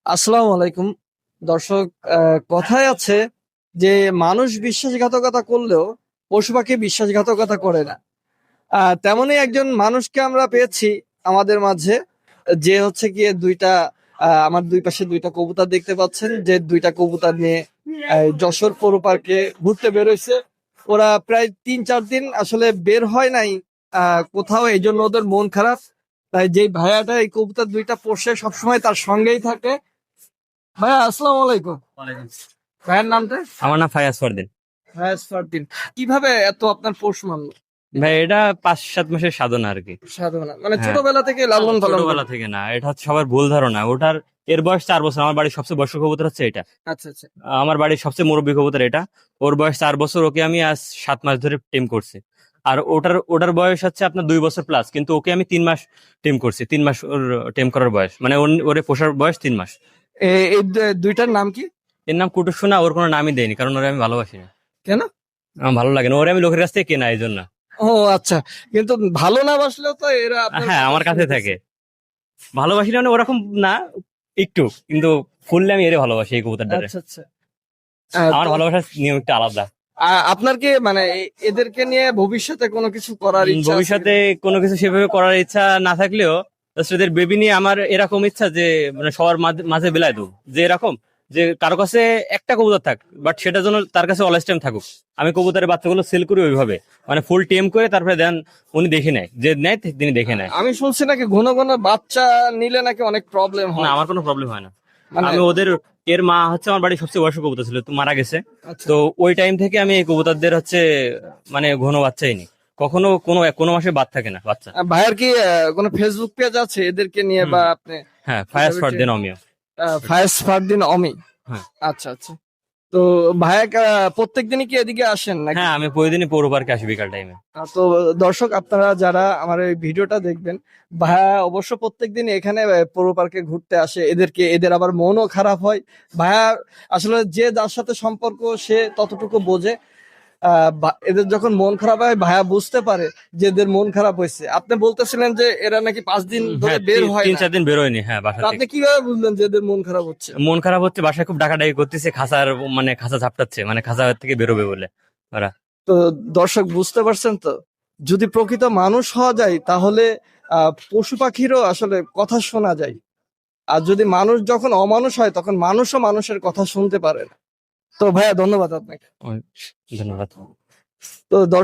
আসসালামু আলাইকুম দর্শক। কথায় আছে যে মানুষ বিশ্বাসঘাতকতা করলেও পশু পাখি বিশ্বাসঘাতকতা করে না। তেমনই একজন মানুষকে আমরা পেয়েছি আমাদের মাঝে, যে হচ্ছে গিয়ে আমার দুই পাশে দুইটা কবুতর দেখতে পাচ্ছেন, যে দুইটা কবুতর নিয়ে যশোর পৌর পার্কে ঘুরতে বেরোইছে। ওরা প্রায় 3-4 দিন আসলে বের হয় নাই কোথাও, এই জন্য ওদের মন খারাপ। তাই যে ভাইয়াটা এই কবুতর দুইটা পোষে সবসময় তার সঙ্গেই থাকে। ভাইয়া আসসালামু আলাইকুম। ভাইয়ের নামটা? আমার নাম ফায়াজ ফারদিন। ভাইয়াস ফারদিন। কিভাবে এত আপনার পোষ মানলো? ভাই এটা 5-7 মাসের সাধনা আর কি। সাধনা মানে হ্যাঁ, ছোটবেলা থেকে লালন পালন ছোটবেলা করে? থেকে না, এটা হচ্ছে সবার ভুল ধারণা। এর বয়স 4 বছর। আমার বাড়ির সবচেয়ে বয়স্ক কবুতর হচ্ছে এটা। আচ্ছা আচ্ছা। আমার বাড়ির সবচেয়ে মুরব্বী কবুতর এটা। ওর বয়স 4 বছর। ওকে আমি আজ 7 মাস ধরে টেম করছি। আর ওটার বয়স হচ্ছে আপনার 2 বছর প্লাস, কিন্তু ওকে আমি 3 মাস টেম করছি। 3 মাস ওর টেম করার বয়স, মানে ওরে পোষার বয়স 3 মাস। এই দুইটার নাম কি? এর নাম কুটুসোনা। ওর কোনো নামই দেয়নি, কারণ ওরে আমি ভালোবাসি না। কেন? আমার ভালো লাগে না, ওরে আমি লোকের কাছ থেকে কেনা, এই জন্য। ও আচ্ছা। কিন্তু ভালো না বাসলেও তো এরা আপনার হ্যাঁ, কথা আমার কাছে শুনতেছে। থাকে। ভালোবাসি না মানে ওরকম না, একটু, কিন্তু ফুললে আমি এরে ভালোবাসি এই কবুতরটারে। আচ্ছা আচ্ছা। আমার তো ভালোবাসার নিয়ম একটু আলাদা। আপনার কি মানে এদেরকে নিয়ে ভবিষ্যতে কোনো কিছু করার ইচ্ছা আছে ভবিষ্যতে কিনা? কোনো কিছু সেভাবে করার ইচ্ছা না থাকলেও just এদের বেবি নিয়ে আমার এরকম ইচ্ছা যে মানে সবার মাঝে মাঝে বিলায় দেবো, যে এরকম যে কারো কাছে একটা কবুতর থাক, বাট সেটা যেন তার কাছে অলওয়েজ টাইম থাকুক। আমি কবুতরের বাচ্চাগুলো সেল করি ওইভাবে, মানে ফুল টেম করে তারপরে দেন উনি দেখে নেয়, যে নেয় তিনি দেখে নেয়। আমি শুনছি নাকি ঘন ঘন বাচ্চা নিলে নাকি অনেক প্রবলেম না, হয়। আমার কোনো প্রবলেম হয় না। মানে আমি এর মা হচ্ছে আমার বাড়ির সবচেয়ে বয়স্ক কবুতর ছিল, তো মারা গেছে। আচ্ছা। তো ওই টাইম থেকে আমি এই কবুতরদের হচ্ছে মানে ঘন বাচ্চাই নি। কখনো কোনো মাসে বাদ থাকে না বাচ্চা। ভাইয়ার কি কোনো ফেসবুক পেজ আছে এদেরকে নিয়ে, হুম। বা আপনি হ্যাঁ, ফায়াজ ফর দেন অমিয়। ফায়েজ ফারদিন অমি? হ্যাঁ। আচ্ছা আচ্ছা। তো ভাইয়া প্রত্যেক দিনই কি এদিকে আসেন নাকি? হ্যাঁ, আমি প্রতিদিনই পৌর পার্কে আসি বিকাল টাইমে। তো দর্শক আপনারা যারা আমার এই ভিডিওটা দেখবেন, ভাইয়া অবশ্য প্রত্যেকদিন এখানে পৌর পার্কে ঘুরতে আসে। এদের আবার মনও খারাপ হয়। ভাইয়া আসলে যে যার সাথে সম্পর্ক সে ততটুকু বোঝে। এদের যখন মন খারাপ হয় ভাইয়া বুঝতে পারে যে এদের মন খারাপ হয়েছে। আপনি বলতেছিলেন যে এরা নাকি 5 দিন ধরে হ্যাঁ, বের হয় তিন না। চার দিন বেরোয়নি, হ্যাঁ, বাসা তো আপনি থেকে। কিভাবে বুঝলেন যে এদের মন খারাপ হচ্ছে? মন খারাপ হচ্ছে, বাসায় খুব ডাকাডাকি করতেছে, মানে খাঁচা ঝাপটাচ্ছে, মানে খাঁচা থেকে বেরোবে বলে ওরা। তো দর্শক বুঝতে পারছেন তো, যদি প্রকৃত মানুষ হওয়া যায় তাহলে পশু পাখিরও আসলে কথা শোনা যায়। আর যদি মানুষ যখন অমানুষ হয় তখন মানুষও মানুষের কথা শুনতে পারে না। তো ভাইয়া ধন্যবাদ আপনাকে। ধন্যবাদ। তো দর্শক